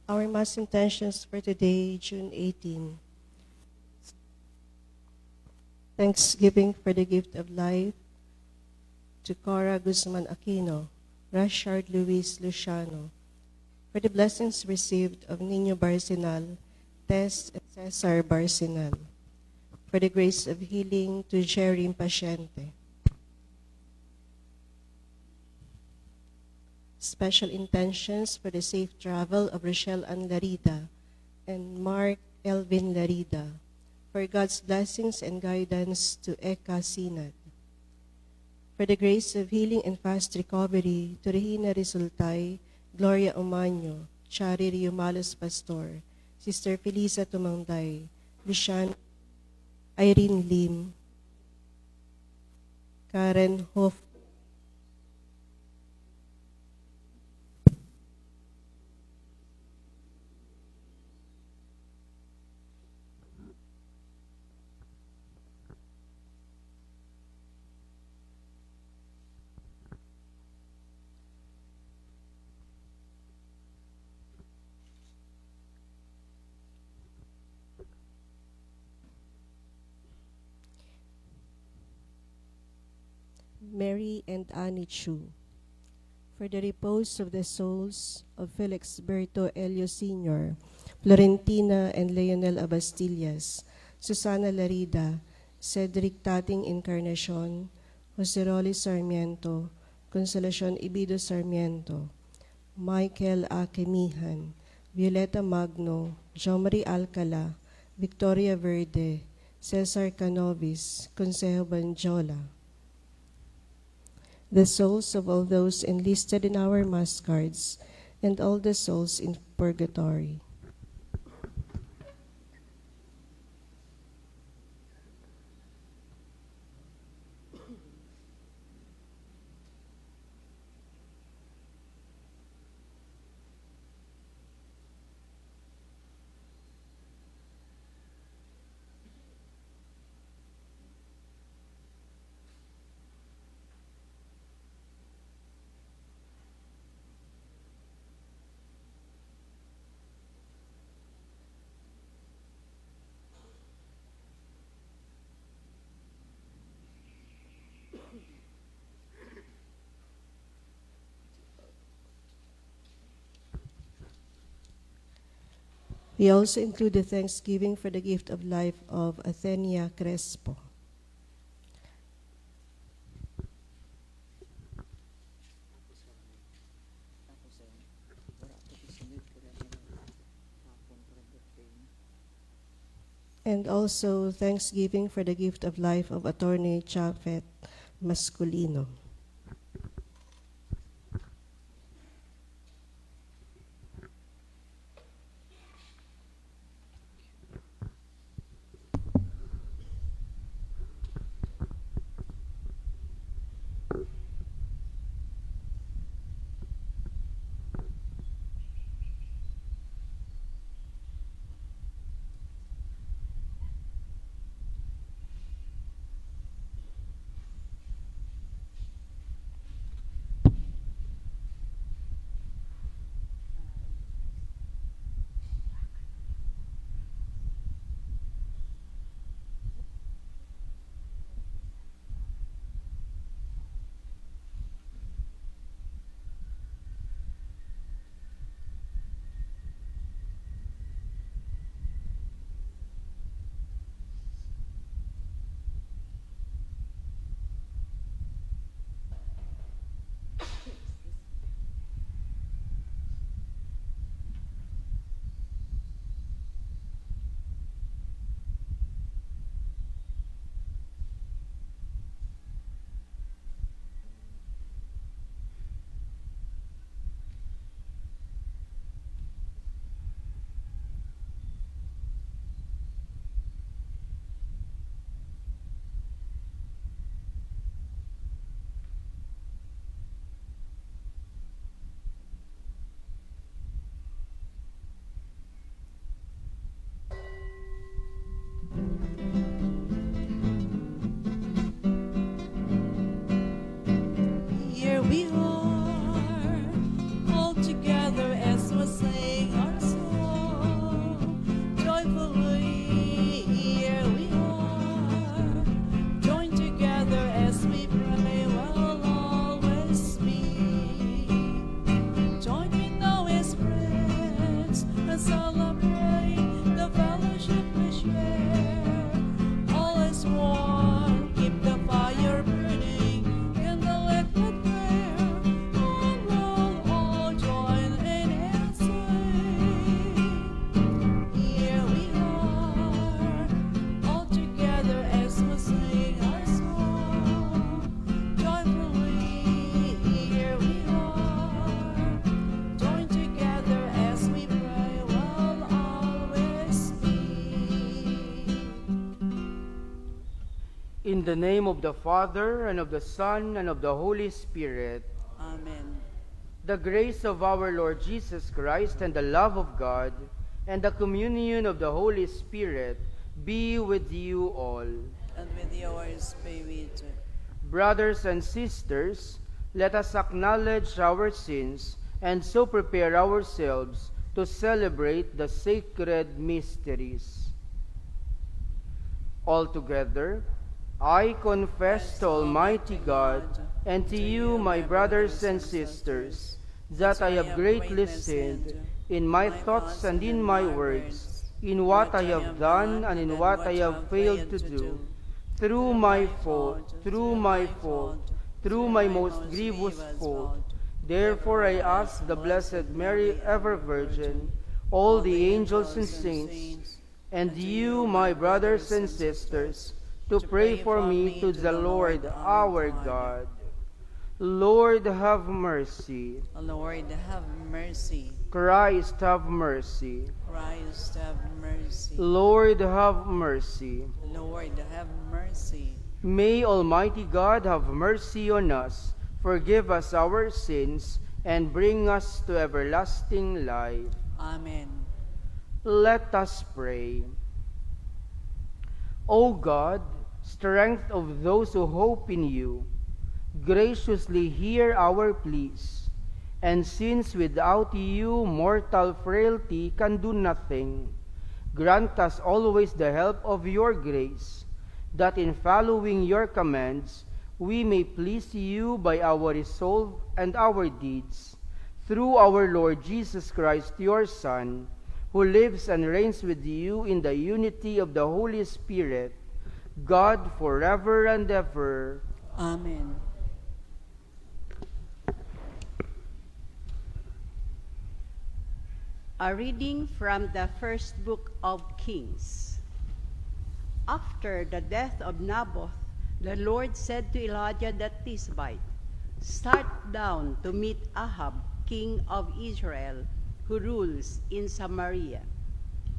Our Mass intentions for today, June 18. Thanksgiving for the gift of life to Cora Guzman Aquino, Rashard Luis Luciano, for the blessings received of Nino Barcinal, Tess and Cesar Barcinal, for the grace of healing to Jerry Paciente. Special intentions for the safe travel of Rochelle Ann Larida and Mark Elvin Larida, for God's blessings and guidance to Eka Sinat, for the grace of healing and fast recovery to Regina Resultay, Gloria Omaño, Chari Riumalos Pastor, Sister Felisa Tumangday, Lucian Irene Lim, Karen Hoff, Mary and Annie Chu, for the repose of the souls of Felix Berto Elio Sr., Florentina and Leonel Abastillas, Susana Larida, Cedric Tating Encarnacion, Jose Rolly Sarmiento, Consolacion Ibido Sarmiento, Michael Akemihan, Violeta Magno, Jomari Alcala, Victoria Verde, Cesar Canovis, Consejo Banjola, the souls of all those enlisted in our mass cards, and all the souls in purgatory. We also include the thanksgiving for the gift of life of Athenia Crespo. And also thanksgiving for the gift of life of Attorney Chafet Masculino. In the name of the Father, and of the Son, and of the Holy Spirit. Amen. The grace of our Lord Jesus Christ, and the love of God, and the communion of the Holy Spirit be with you all. And with your spirit. Brothers and sisters, let us acknowledge our sins and so prepare ourselves to celebrate the sacred mysteries. Altogether, I confess to Almighty God and to you, my brothers and sisters, that I have greatly sinned in my thoughts and in my words, in what I have done and in what I have failed to do, through my fault, through my most grievous fault. Therefore I ask the Blessed Mary, ever Virgin, all the angels and saints, and you, my brothers and sisters, to pray for me to the Lord our God. Lord, have mercy. Lord, have mercy. Christ, have mercy. Christ, have mercy. Lord, have mercy. Lord, have mercy. May Almighty God have mercy on us, forgive us our sins, and bring us to everlasting life. Amen. Let us pray. O God, strength of those who hope in you, graciously hear our pleas, and since without you mortal frailty can do nothing, grant us always the help of your grace, that in following your commands we may please you by our resolve and our deeds, through our Lord Jesus Christ, your Son, who lives and reigns with you in the unity of the Holy Spirit, God forever and ever. Amen. A reading from the first book of Kings. After the death of Naboth, the Lord said to Elijah the Tishbite, "Start down to meet Ahab, king of Israel, who rules in Samaria.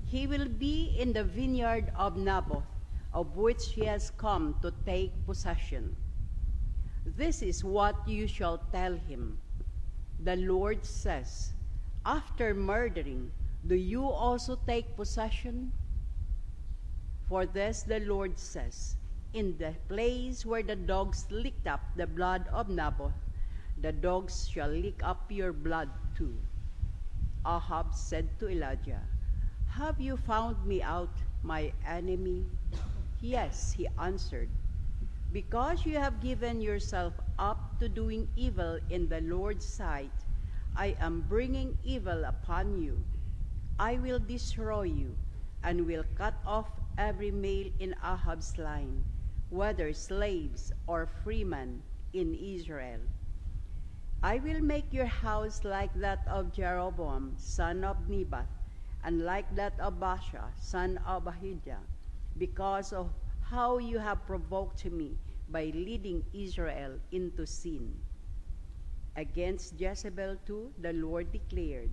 He will be in the vineyard of Naboth, of which he has come to take possession. This is what you shall tell him. The Lord says, after murdering, do you also take possession? For this the Lord says, in the place where the dogs licked up the blood of Naboth, the dogs shall lick up your blood too." Ahab said to Elijah, "Have you found me out, my enemy?" "Yes," he answered, "because you have given yourself up to doing evil in the Lord's sight, I am bringing evil upon you. I will destroy you and will cut off every male in Ahab's line, whether slaves or freemen in Israel. I will make your house like that of Jeroboam, son of Nebat, and like that of Baasha, son of Ahijah, because of how you have provoked me by leading Israel into sin." Against Jezebel too, the Lord declared,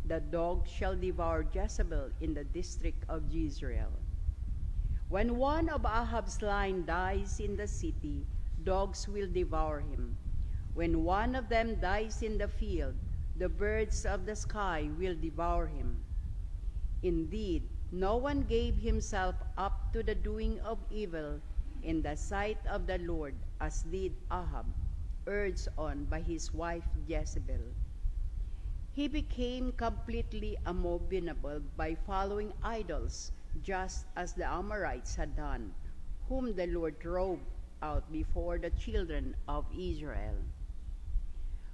"The dog shall devour Jezebel in the district of Jezreel." When one of Ahab's line dies in the city, dogs will devour him. When one of them dies in the field, the birds of the sky will devour him. Indeed, no one gave himself up to the doing of evil in the sight of the Lord as did Ahab, urged on by his wife Jezebel. He became completely abominable by following idols, just as the Amorites had done, whom the Lord drove out before the children of Israel.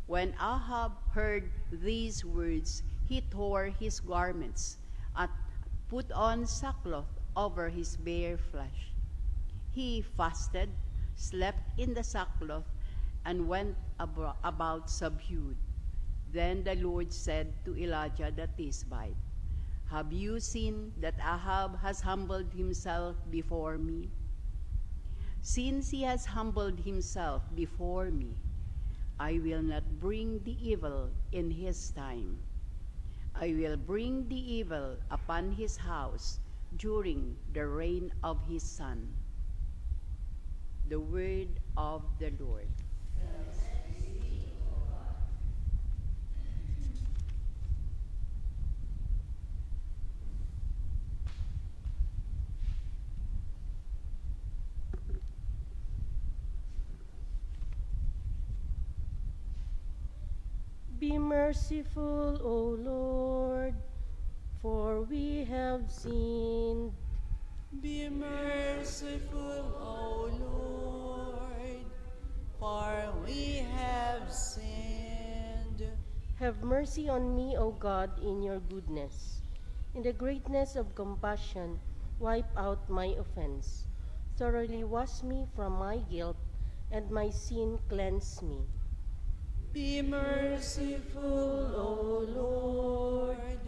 When Ahab heard these words, he tore his garments and put on sackcloth over his bare flesh. He fasted, slept in the sackcloth, and went about subdued. Then the Lord said to Elijah the Tishbite, "Have you seen that Ahab has humbled himself before me? Since he has humbled himself before me, I will not bring the evil in his time. I will bring the evil upon his house during the reign of his son." The word of the Lord. Be merciful, O Lord, for we have sinned. Be merciful, O Lord, for we have sinned. Have mercy on me, O God, in your goodness. In the greatness of compassion, wipe out my offense. Thoroughly wash me from my guilt, and my sin cleanse me. Be merciful, O Lord,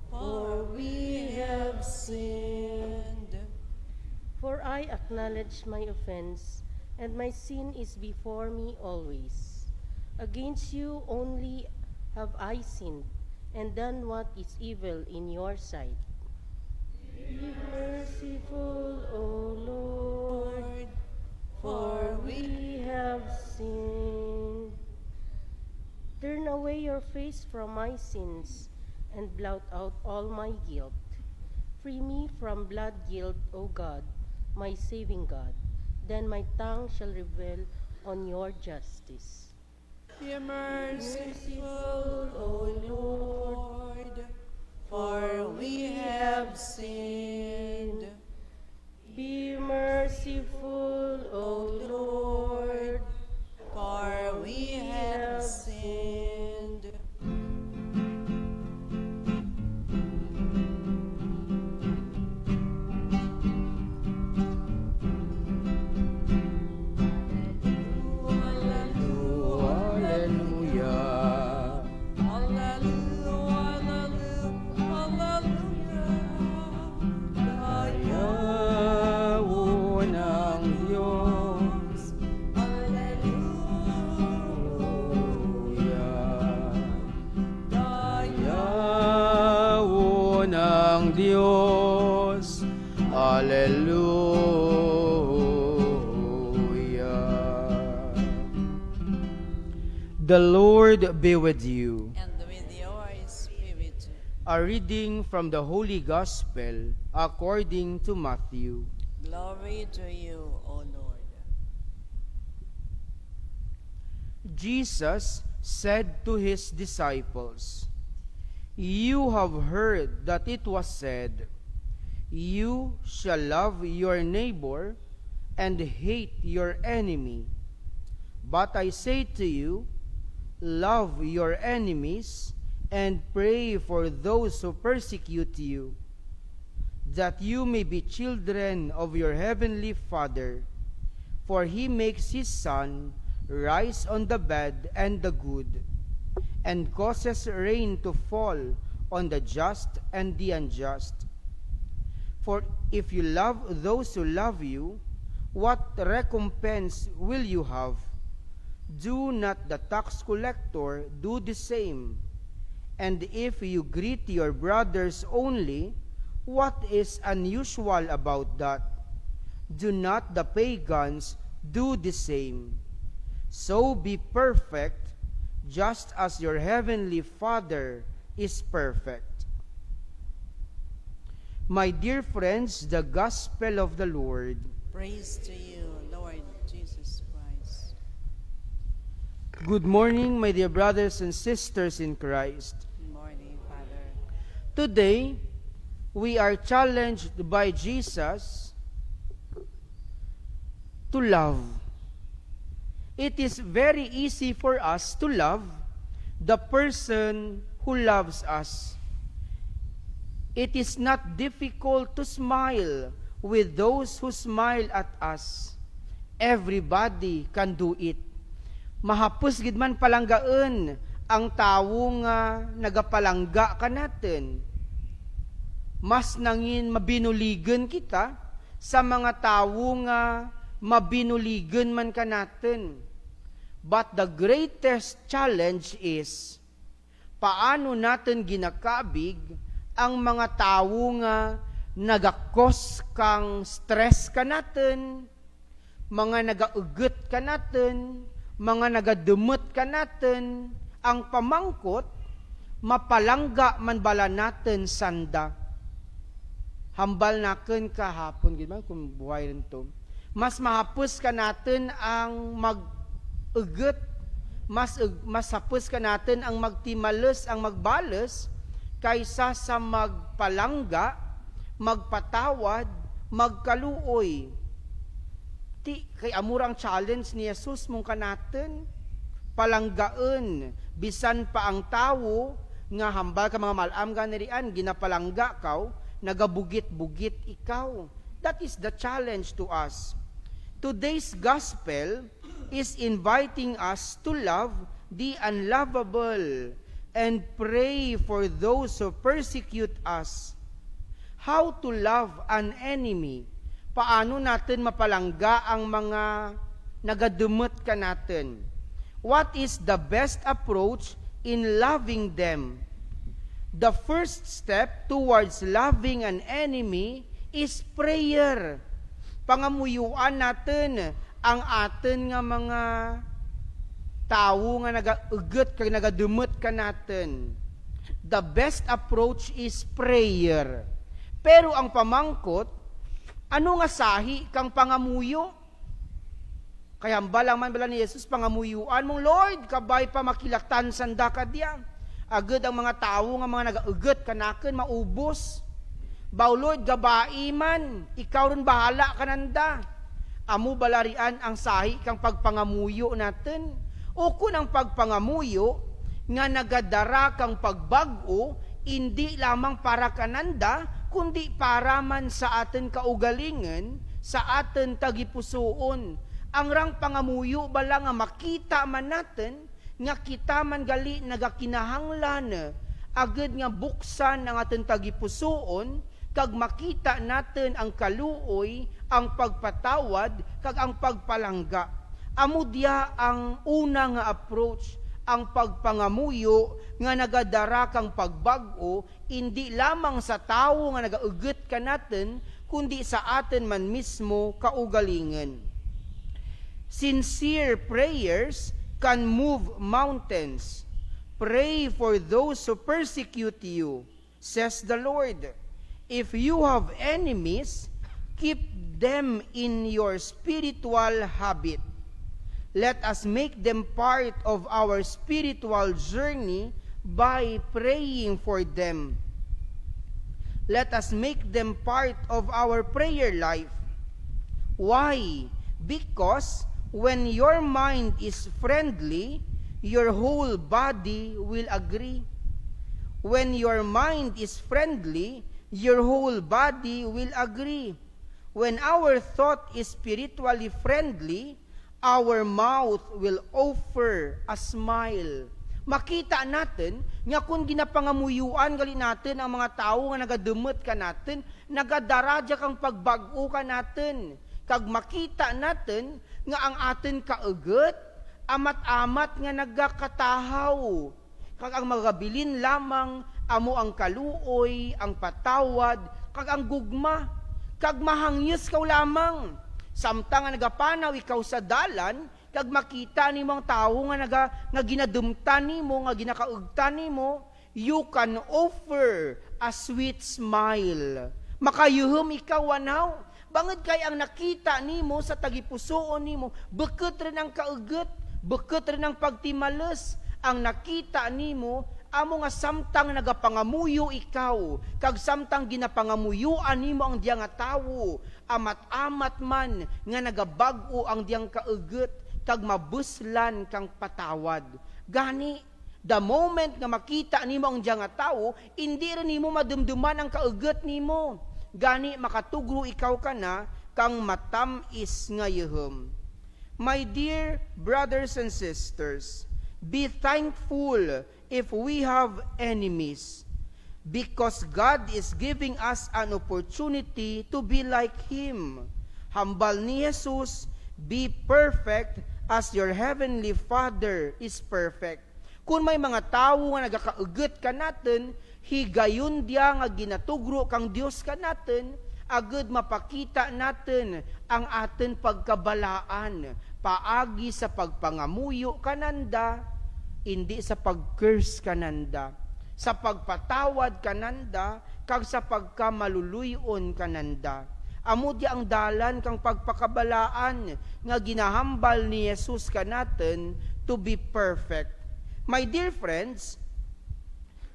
for we have sinned. For I acknowledge my offense, and my sin is before me always. Against you only have I sinned, and done what is evil in your sight. Be merciful, O Lord, for we have sinned. Turn away your face from my sins, and blot out all my guilt. Free me from blood guilt, O God, my saving God. Then my tongue shall revel on your justice. Be merciful, O Lord, for we have sinned. Be merciful, O Lord, For we have sinned. Hallelujah. Yaon ang Diyos. Yaon ang Diyos. Hallelujah. The Lord be with you. And with your spirit. A reading from the Holy Gospel according to Matthew. Glory to you, O Lord. Jesus said to his disciples, "You have heard that it was said, 'You shall love your neighbor and hate your enemy.' But I say to you, love your enemies and pray for those who persecute you, that you may be children of your heavenly Father. For he makes his sun rise on the bad and the good, and causes rain to fall on the just and the unjust. For if you love those who love you, what recompense will you have? Do not the tax collector do the same? And if you greet your brothers only, what is unusual about that? Do not the pagans do the same? So be perfect, just as your heavenly Father is perfect." My dear friends, the Gospel of the Lord. Praise to you, Lord Jesus Christ. Good morning, my dear brothers and sisters in Christ. Good morning, Father. Today, we are challenged by Jesus to love. It is very easy for us to love the person who loves us. It is not difficult to smile with those who smile at us. Everybody can do it. Mahapos gid man palanggaan ang tawo nga nagapalangga ka natin. Mas nangin mabinuligan kita sa mga tawo nga mabinuligan man ka natin. But the greatest challenge is, paano natin ginakabig ang mga tawo nga nagakos kang stress ka natin, mga nagaugot ka natin, mga nagadumot ka natin, ang pamangkot, mapalangga man bala natin sanda. Hambal naken kahapon, gid kung buhay rin to. Mas mahapos ka natin ang mag-ugot, mas hapos ka natin ang magtimalos, ang magbalos, kaysa sa magpalangga, magpatawad, magkaluoy. Kay amurang challenge ni Jesus mong kanaten, palanggaan, bisan pa ang tawo, nga hambal ka mga malam ganirian, ginapalangga kaw, nagabugit-bugit ikaw. That is the challenge to us. Today's gospel is inviting us to love the unlovable and pray for those who persecute us. How to love an enemy? Paano natin mapalangga ang mga nagadumot ka natin? What is the best approach in loving them? The first step towards loving an enemy is prayer. Pangamuyuan natin ang atin nga mga tao nga nagaugot kag nagadumot ka natin. The best approach is prayer. Pero ang pamangkot, ano nga sahi kang pangamuyo? Kaya balang man bala ni Jesus, pangamuyuan mong, Lord, kabay pa makilatan sanda ka diyan. Agad ang mga tao nga mga nagaugot kanaken maubos. Baw Lord, gabai man, ikaw rin bahala kananda. Amo balarian ang sahi kang pagpangamuyo natin. O kung ang pagpangamuyo, nga nagadara kang pagbago, hindi lamang para kananda, kundi para man sa atin kaugalingan, sa atin tagipusoon. Ang rang pangamuyo bala nga makita man natin, nga kita man gali nagakinahanglan, agad nga buksan ang atin tagipusoon, kag makita natin ang kaluoy, ang pagpatawad, kag ang pagpalangga. Amo diya ang una nga approach, ang pagpangamuyo nga nagadara kang pagbago, hindi lamang sa tao nga nagaugot ka natin, kundi sa atin man mismo kaugalingan. Sincere prayers can move mountains. Pray for those who persecute you, says the Lord. If you have enemies, keep them in your spiritual habit. Let us make them part of our spiritual journey by praying for them. Let us make them part of our prayer life. Why? Because when your mind is friendly, your whole body will agree. When your mind is friendly, your whole body will agree. When our thought is spiritually friendly, our mouth will offer a smile. Makita natin nga kung ginapangamuyuan gali natin ang mga tao nga nagadumot ka natin, nagadaraya kang pagbago ka natin. Kag makita natin nga ang atin kaugot, amat-amat nga nagakatahaw. Kag ang magabilin lamang, amo ang kaluoy, ang patawad, kag ang gugma. Kag mahangyos kaw lamang. Samtang nga nagapanaw ikaw sa dalan, kag makita ni mong tao nga ginadumtan nimo, nga ginakaugtan nimo, you can offer a sweet smile. Makayuhom ikaw anaw. Bangod kay ang nakita nimo sa tagipusoon nimo, beket rin ang kaugot, beket rin ang pagtimalos. Ang nakita nimo, amo nga samtang nagapangamuyo ikaw, kag samtang ginapangamuyuan nimo ang diyang nga tawo, amat-amat man nga nagabag-o ang diyang kaugot, kag mabuslan kang patawad. Gani, the moment nga makita nimo ang diyang nga tawo, hindi rin nimo madumduman ang kaugot nimo. Gani makatugro ikaw ka na kang matamis nga yuhom. My dear brothers and sisters, be thankful if we have enemies, because God is giving us an opportunity to be like Him. Hambal ni Jesus, be perfect as your heavenly Father is perfect. Kung may mga tao nga nagakaugot ka natin, higayon diya nga ginatugro kang Dios ka natin, agud mapakita natin ang atin pagkabalaan, paagi sa pagpangamuyo kananda, hindi sa pag-curse kananda, sa pagpatawad kananda, kag sa pagkamaluluyon kananda. Amo di ang dalan kang pagpakabalaan nga ginahambal ni Jesus kanatin to be perfect. My dear friends,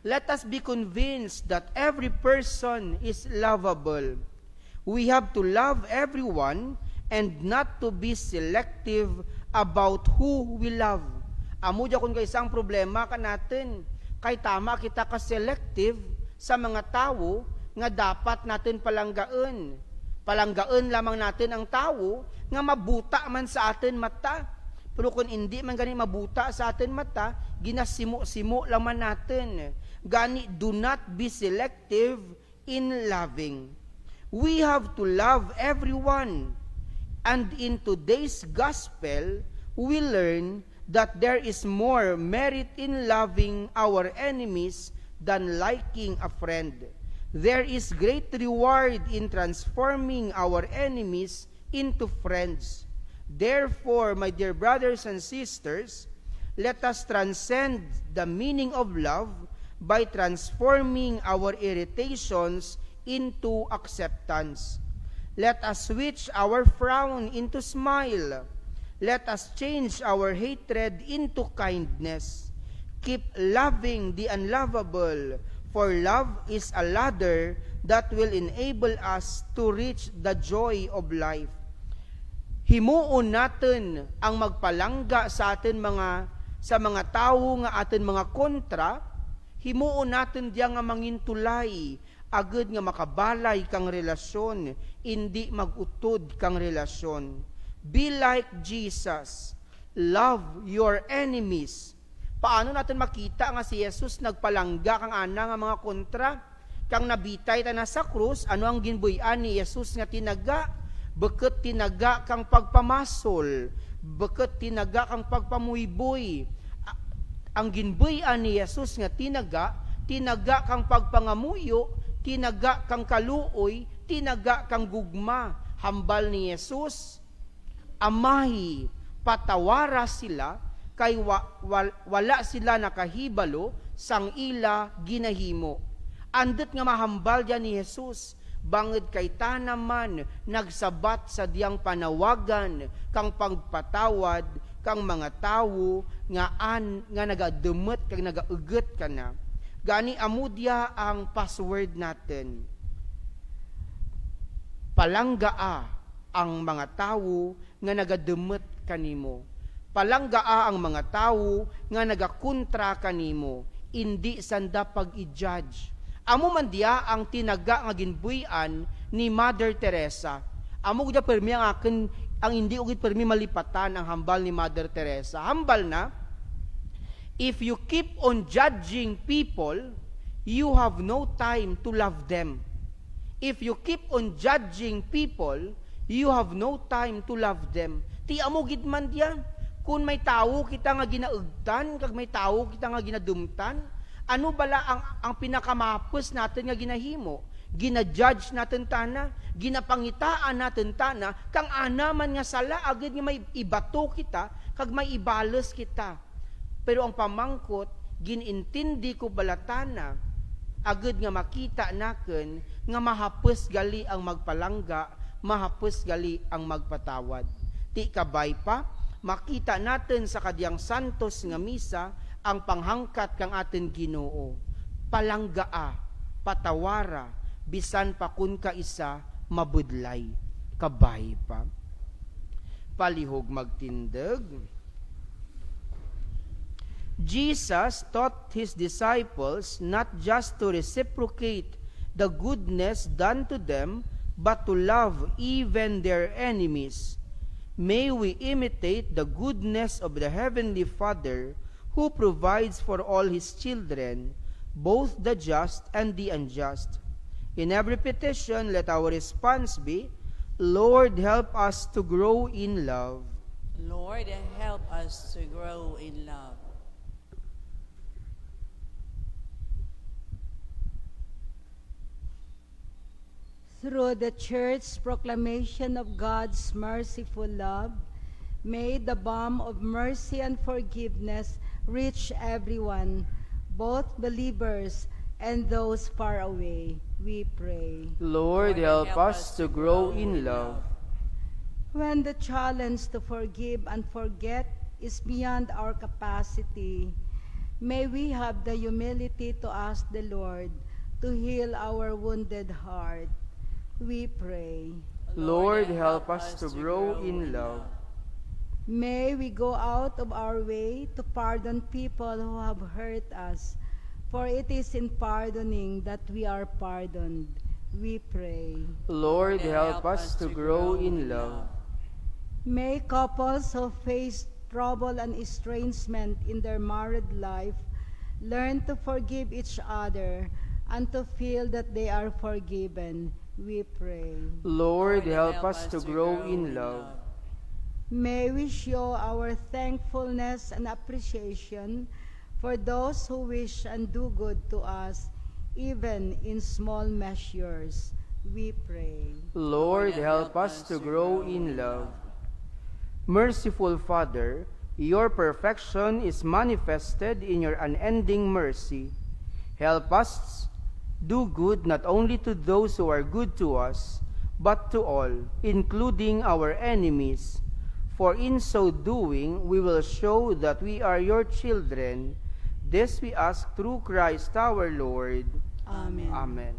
let us be convinced that every person is lovable. We have to love everyone and not to be selective about who we love. Amo di kung isang problema ka natin, kay tama kita ka-selective sa mga tao nga dapat natin palanggaan. Palanggaan lamang natin ang tao nga mabuta man sa atin mata. Pero kung hindi man gani mabuta sa atin mata, ginasimo-simo lamang natin. Gani, do not be selective in loving. We have to love everyone. And in today's gospel, we learn that there is more merit in loving our enemies than liking a friend. There is great reward in transforming our enemies into friends. Therefore, my dear brothers and sisters, let us transcend the meaning of love by transforming our irritations into acceptance. Let us switch our frown into smile. Let us change our hatred into kindness. Keep loving the unlovable, for love is a ladder that will enable us to reach the joy of life. Himuon natin ang magpalangga sa atin sa mga tao nga atin mga kontra. Himuon natin diya nga mangintulay, agad nga makabalay kang relasyon, hindi magutod kang relasyon. Be like Jesus. Love your enemies. Paano natin makita nga si Jesus nagpalangga kang ana nga mga kontra? Kang nabitay ta na sa krus, ano ang ginbuyan ni Jesus nga tinaga? Beket tinaga kang pagpamasol, beket tinaga kang pagpamuyboy. Ang ginbuyan ni Jesus nga tinaga kang pagpangamuyo, tinaga kang kaluoy, tinaga kang gugma. Hambal ni Jesus, amahi, patawara sila, kay wala sila nakahibalo, sang ila ginahimo. Andot nga mahambal dyan ni Jesus, bangod kay tanaman, nagsabat sa diyang panawagan, kang pagpatawad, kang mga tao, nga nagadumot, kang nagaugot ka na. Gani amudya ang password natin. Palanggaa ang mga tao nga nagadumot kanimo. Palanggaa ang mga tao nga nagakontra kanimo. Hindi sanda pag-i-judge. Amo man diya ang tinaga nga ginbuyan ni Mother Teresa. Amo gud permi ang akin ang hindi ugit permi malipatan ang hambal ni Mother Teresa. Hambal na, if you keep on judging people, you have no time to love them. If you keep on judging people, you have no time to love them. Ti amo gid man diya. Kung may tao kita nga ginaugtan, kag may tao kita nga ginadumtan, ano bala ang pinakamapos natin nga ginahimo? Gina-judge natin tana, ginapangitaan natin tana, kang ana man nga sala, agad nga may ibato kita, kag may ibalos kita. Pero ang pamangkot, ginintindi ko balatana, agad nga makita naken, nga mahapos gali ang magpalangga, mahapos gali ang magpatawad. Ti kabay pa, makita natin sa kadyang santos nga misa, ang panghangkat kang atin Ginoo. Palanggaa, patawara, bisan pa kun ka isa, mabudlay. Kabay pa. Palihog magtindag. Jesus taught His disciples not just to reciprocate the goodness done to them, but to love even their enemies. May we imitate the goodness of the Heavenly Father, who provides for all His children, both the just and the unjust. In every petition, let our response be, Lord, help us to grow in love. Lord, help us to grow in love. Through the Church's proclamation of God's merciful love, may the balm of mercy and forgiveness reach everyone, both believers and those far away. We pray. Lord, help us to grow in love. When the challenge to forgive and forget is beyond our capacity, may we have the humility to ask the Lord to heal our wounded heart. We pray. Lord, help us to grow in love. May we go out of our way to pardon people who have hurt us, for it is in pardoning that we are pardoned. We pray. Lord, help us to grow in love. May couples who face trouble and estrangement in their married life learn to forgive each other and to feel that they are forgiven. We pray. Lord, help us to grow in love. May we show our thankfulness and appreciation for those who wish and do good to us, even in small measures. We pray. Lord, help us to grow in love. Merciful Father, your perfection is manifested in your unending mercy. Help us do good not only to those who are good to us, but to all, including our enemies. For in so doing, we will show that we are your children. This we ask through Christ our Lord. Amen. Amen.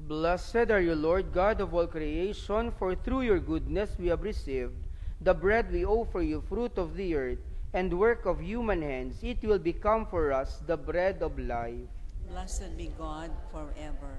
Blessed are you, Lord God of all creation, for through your goodness we have received the bread we offer you, fruit of the earth, and work of human hands. It will become for us the bread of life. Blessed be God forever.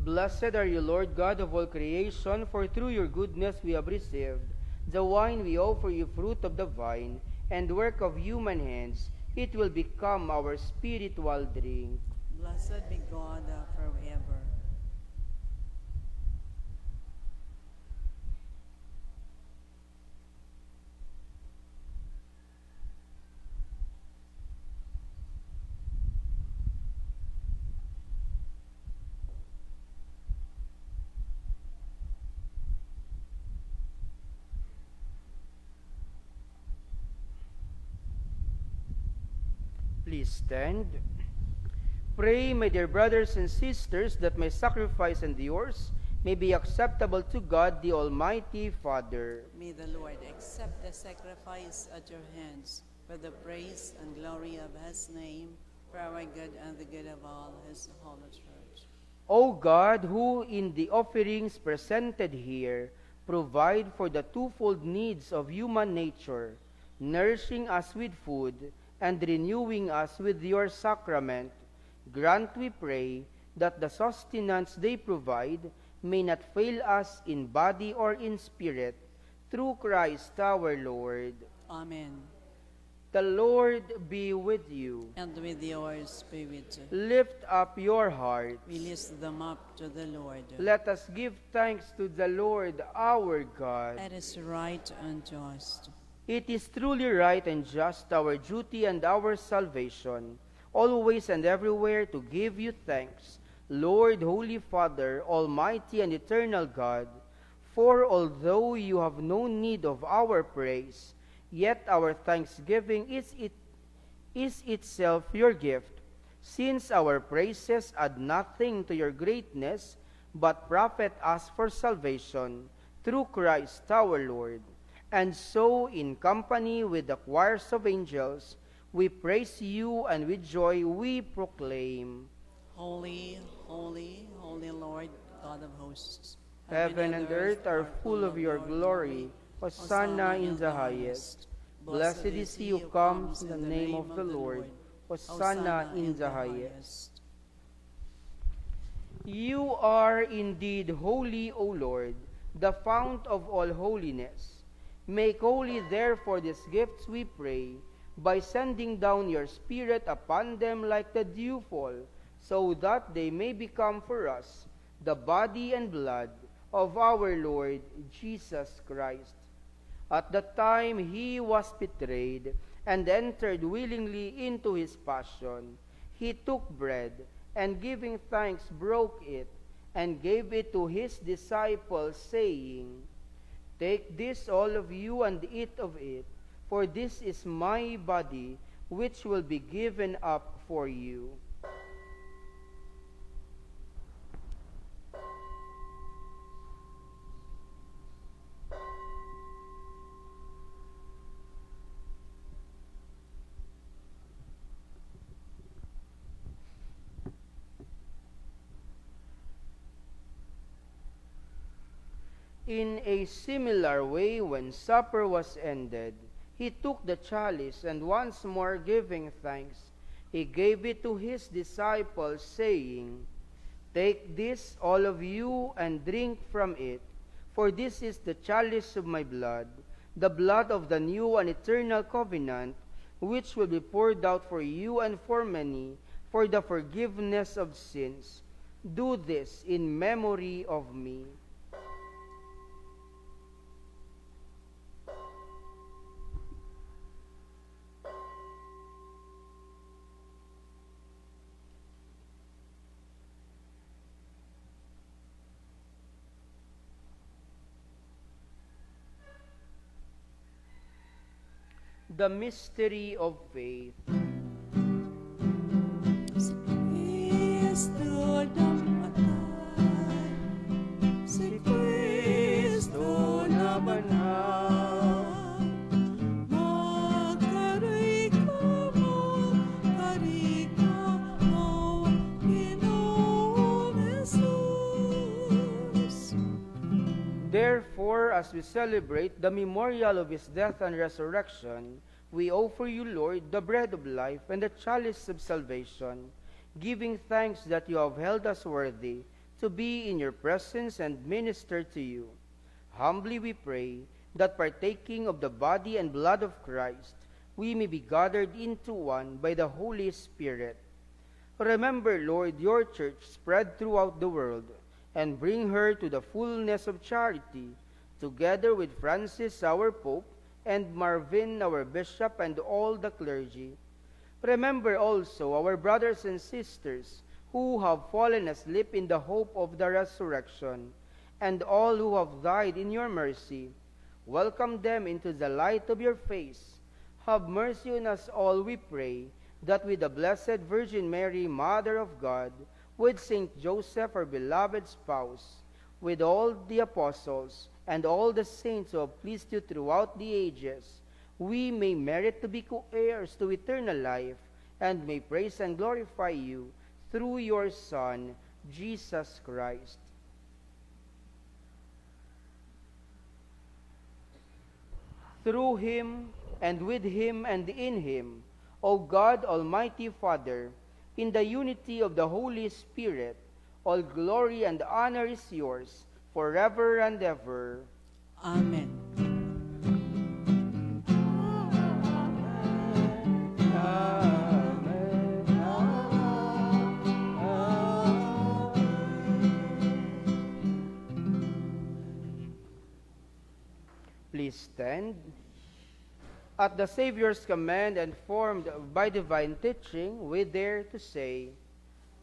Blessed are you, Lord God of all creation, for through your goodness we have received the wine we offer you, fruit of the vine, and work of human hands. It will become our spiritual drink. Blessed be God forever. Please stand. Pray, my dear brothers and sisters, that my sacrifice and yours may be acceptable to God, the Almighty Father. May the Lord accept the sacrifice at your hands for the praise and glory of his name, for our good and the good of all his holy church. O God, who in the offerings presented here provide for the twofold needs of human nature, nourishing us with food and renewing us with your sacrament, grant, we pray, that the sustenance they provide may not fail us in body or in spirit, through Christ our Lord. Amen. The Lord be with you. And with your spirit, Lift up your hearts. we lift them up to the Lord. Let us give thanks to the Lord our God. It is right and just. It is truly right and just, our duty and our salvation, always and everywhere to give you thanks, Lord, Holy Father, Almighty and eternal God, for although you have no need of our praise, yet our thanksgiving is itself your gift, since our praises add nothing to your greatness, but profit us for salvation, through Christ our Lord. And so, in company with the choirs of angels, we praise you, and with joy we proclaim, Holy, holy, holy Lord, God of hosts. Heaven and earth are full of your glory. Hosanna in the highest. Blessed is he who comes in the name of the Lord. Hosanna in the highest. You are indeed holy, O Lord, the fount of all holiness. Make holy therefore these gifts, we pray, by sending down your Spirit upon them like the dewfall, so that they may become for us the body and blood of our Lord Jesus Christ. At the time he was betrayed and entered willingly into his passion, he took bread, and giving thanks broke it, and gave it to his disciples, saying, Take this, all of you, and eat of it, for this is my body, which will be given up for you. In a similar way, when supper was ended, he took the chalice, and once more giving thanks, he gave it to his disciples, saying, Take this, all of you, and drink from it, for this is the chalice of my blood, the blood of the new and eternal covenant, which will be poured out for you and for many, for the forgiveness of sins. Do this in memory of me. The mystery of faith. Si Kristo namatay, si Kristo nabanhaw, magkaroy ka mo, karika mo, Ginoong Jesus. Therefore, as we celebrate the memorial of his death and resurrection, we offer you, Lord, the bread of life and the chalice of salvation, giving thanks that you have held us worthy to be in your presence and minister to you. Humbly we pray that partaking of the body and blood of Christ, we may be gathered into one by the Holy Spirit. Remember, Lord, your church spread throughout the world, and bring her to the fullness of charity, together with Francis our Pope, and Marvin our Bishop, and all the clergy. Remember also our brothers and sisters who have fallen asleep in the hope of the resurrection, and all who have died in your mercy. Welcome them into the light of your face. Have mercy on us all, we pray, that with the Blessed Virgin Mary, Mother of God, with Saint Joseph, our beloved spouse, with all the apostles, and all the saints who have pleased you throughout the ages, we may merit to be co-heirs to eternal life, and may praise and glorify you through your Son, Jesus Christ. Through him, and with him, and in him, O God, Almighty Father, in the unity of the Holy Spirit, all glory and honor is yours, forever and ever. Amen. Please stand. At the Savior's command and formed by divine teaching, we dare to say,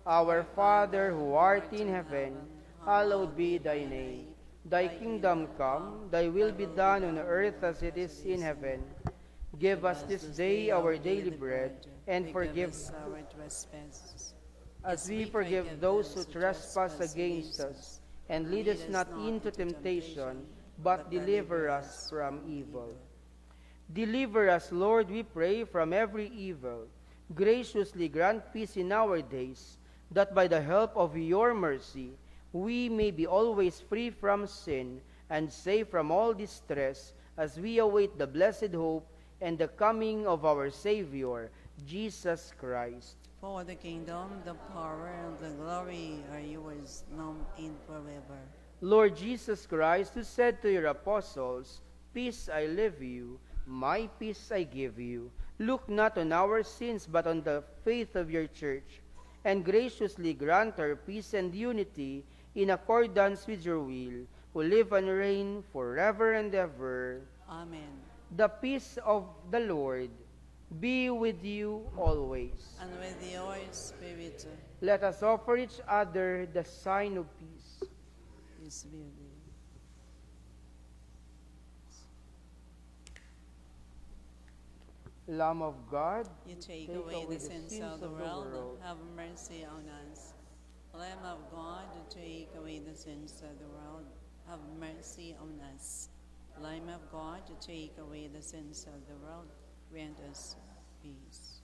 Our Father who art in heaven, hallowed be thy name. Thy kingdom come, thy will be done on earth as it is in heaven. Give us this day our daily bread, and forgive us our trespasses, as we forgive those who trespass against us. And lead us not into temptation, but deliver us from evil. Deliver us, Lord, we pray, from every evil. Graciously grant peace in our days, that by the help of your mercy we may be always free from sin and safe from all distress, as we await the blessed hope and the coming of our Savior, Jesus Christ. For the kingdom, the power, and the glory are yours, now and forever. Lord Jesus Christ, who said to your apostles, Peace I leave you, my peace I give you. Look not on our sins, but on the faith of your church, and graciously grant her peace and unity in accordance with your will, who live and reign forever and ever. Amen. The peace of the Lord be with you always. And with your spirit, Let us offer each other the sign of peace. peace be with you. Lamb of God, You take away the sins of the world, have mercy on us. Lamb of God, you take away the sins of the world, have mercy on us. Lamb of God, you take away the sins of the world, grant us peace.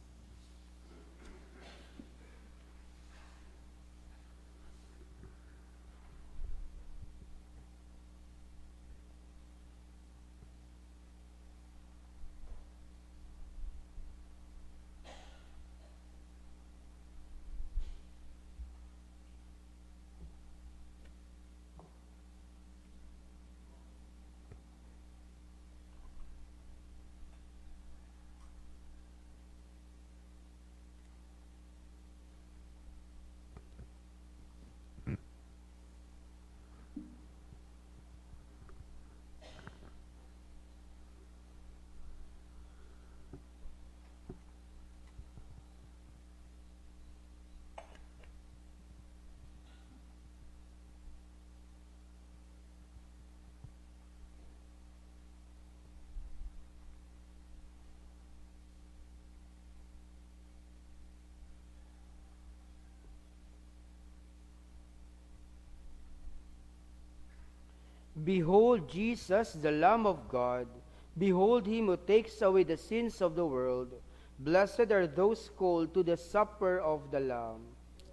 Behold Jesus, the Lamb of God. Behold him who takes away the sins of the world. Blessed are those called to the supper of the Lamb.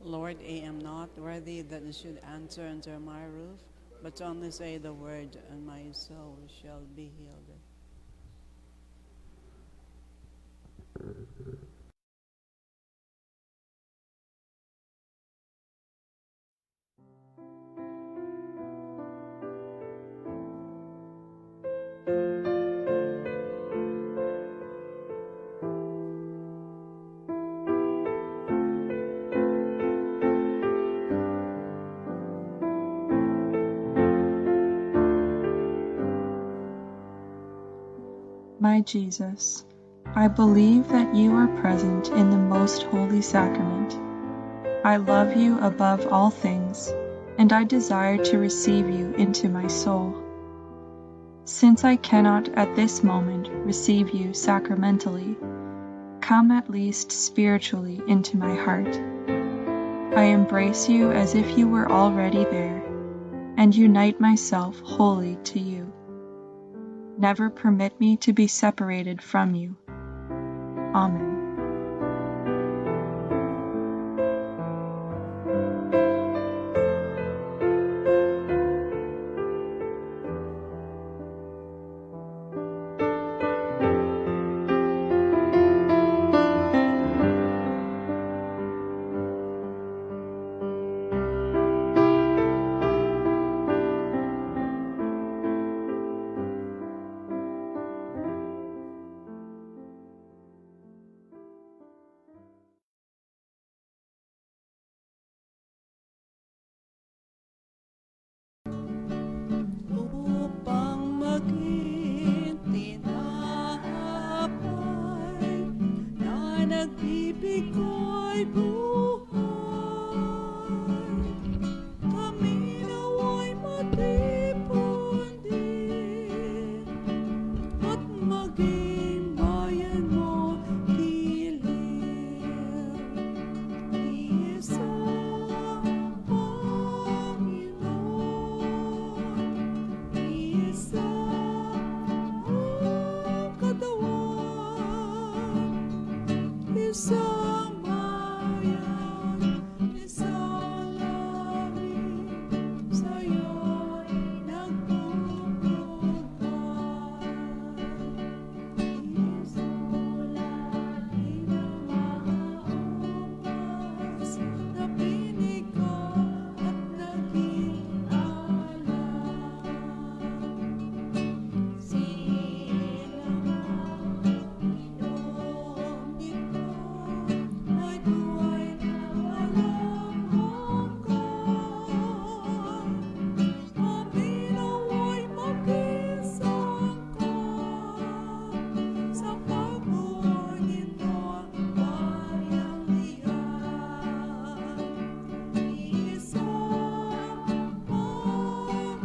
Lord, I am not worthy that you should enter under my roof, but only say the word, and my soul shall be healed. My Jesus, I believe that you are present in the most holy sacrament. I love you above all things, and I desire to receive you into my soul. Since I cannot at this moment receive you sacramentally, come at least spiritually into my heart. I embrace you as if you were already there, and unite myself wholly to you. Never permit me to be separated from you. Amen. nag-ibig ko'y buhay. Kami nawa'y matipon din at maging bayan mo kiling. Isang Panginoon, isang katawan, isang bayan, isang langit, sa'yo'y nagpupugay. Isulat ng mga oras na pinig ka at naging alam. Silang inom nito ay buhay na walang hanggan. Kami nawa'y makisangka sa pagbuhay nito ang bayang iyan. Isang Panginoon,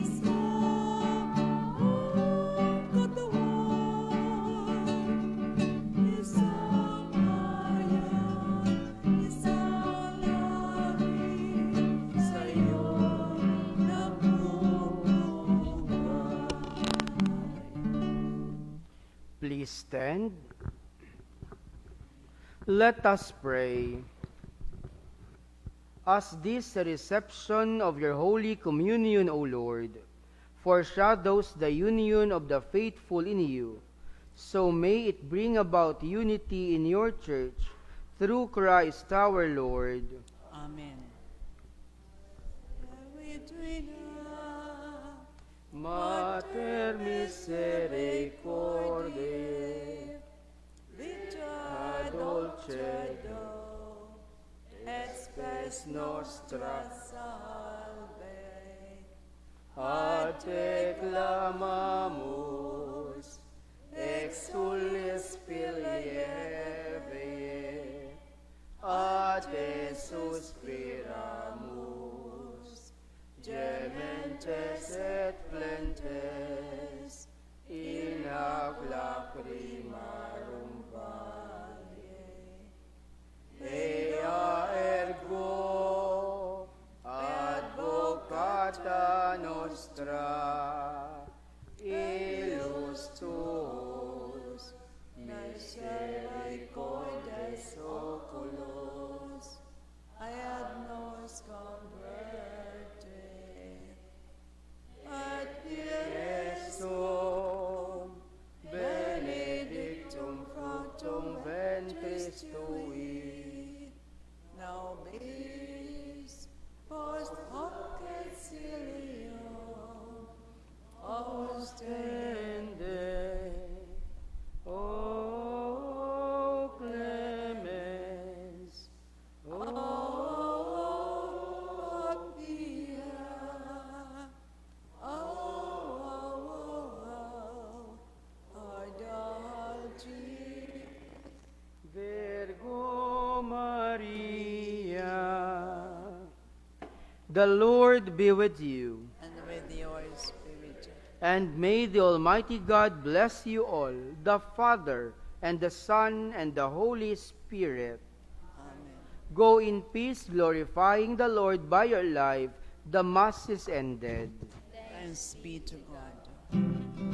isang katawan, isang bayan, isang langit, sa'yo'y nagpupugay. Please stand. Let us pray. As this reception of your Holy Communion, O Lord, foreshadows the union of the faithful in you, so may it bring about unity in your church through Christ our Lord. Amen. Mater misericordiae, Vita dulcedo, et spes nostra salve. a te clamamus, exules filieve, a te suspiramus, gementes et plentes, in ac lacrimarum valle. Ea ergo advocata nostra, ilus tuus misericordes oculos, Ad nos converte, ad Jesum benedictum fructum ventris tui, nobis post hoc exilio, ostende, o clemens, o pia, adalci, Virgo Maria. The Lord be with you, and with your spirit. and may the Almighty God bless you all, the Father, and the Son, and the Holy Spirit. Amen. Go in peace, glorifying the Lord by your life. The Mass is ended. Thanks be to God.